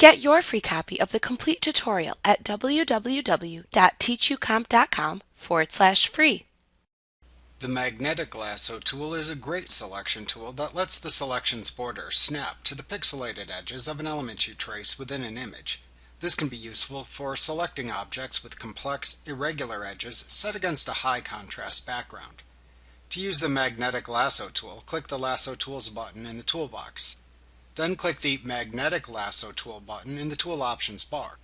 Get your free copy of the complete tutorial at www.teachucomp.com/free. The magnetic lasso tool is a great selection tool that lets the selection's border snap to the pixelated edges of an element you trace within an image. This can be useful for selecting objects with complex, irregular edges set against a high contrast background. To use the magnetic lasso tool, click the Lasso Tools button in the toolbox. Then click the Magnetic Lasso Tool button in the Tool Options bar.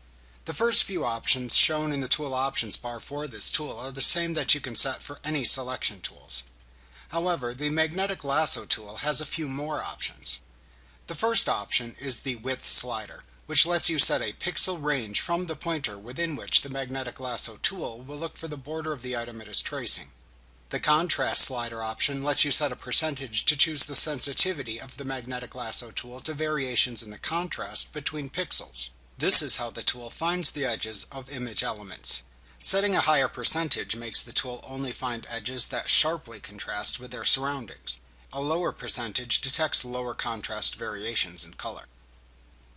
The first few options shown in the Tool Options bar for this tool are the same that you can set for any selection tools. However, the Magnetic Lasso tool has a few more options. The first option is the Width slider, which lets you set a pixel range from the pointer within which the Magnetic Lasso tool will look for the border of the item it is tracing. The Contrast slider option lets you set a percentage to choose the sensitivity of the Magnetic Lasso tool to variations in the contrast between pixels. This is how the tool finds the edges of image elements. Setting a higher percentage makes the tool only find edges that sharply contrast with their surroundings. A lower percentage detects lower contrast variations in color.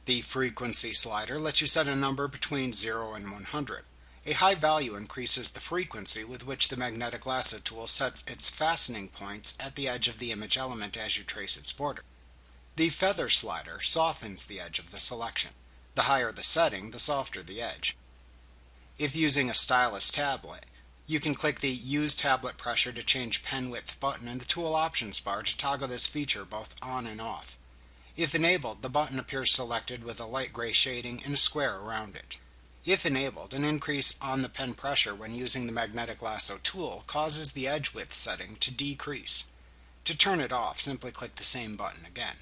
The Frequency slider lets you set a number between 0 and 100. A high value increases the frequency with which the Magnetic Lasso tool sets its fastening points at the edge of the image element as you trace its border. The Feather slider softens the edge of the selection. The higher the setting, the softer the edge. If using a stylus tablet, you can click the Use Tablet Pressure to Change Pen Width button in the Tool Options bar to toggle this feature both on and off. If enabled, the button appears selected with a light gray shading and a square around it. If enabled, an increase on the pen pressure when using the Magnetic Lasso tool causes the edge width setting to decrease. To turn it off, simply click the same button again.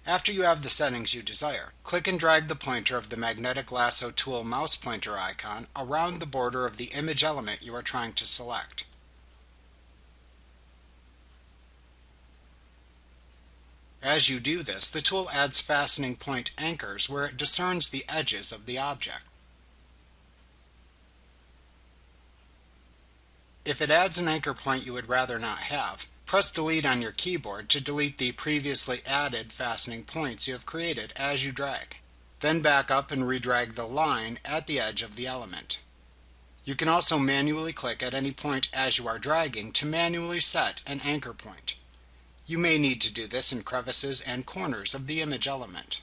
After you have the settings you desire, click and drag the pointer of the Magnetic Lasso tool mouse pointer icon around the border of the image element you are trying to select. As you do this, the tool adds fastening point anchors where it discerns the edges of the object. If it adds an anchor point you would rather not have, press Delete on your keyboard to delete the previously added fastening points you have created as you drag. Then back up and redrag the line at the edge of the element. You can also manually click at any point as you are dragging to manually set an anchor point. You may need to do this in crevices and corners of the image element.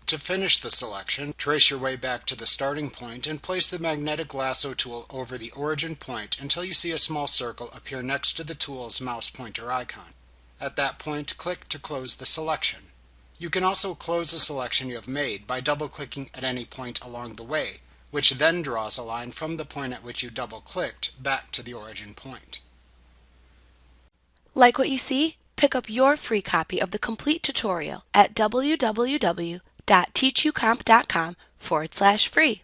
To finish the selection, trace your way back to the starting point and place the Magnetic Lasso tool over the origin point until you see a small circle appear next to the tool's mouse pointer icon. At that point, click to close the selection. You can also close the selection you have made by double-clicking at any point along the way, which then draws a line from the point at which you double-clicked back to the origin point. Like what you see? Pick up your free copy of the complete tutorial at www.teachucomp.com/free.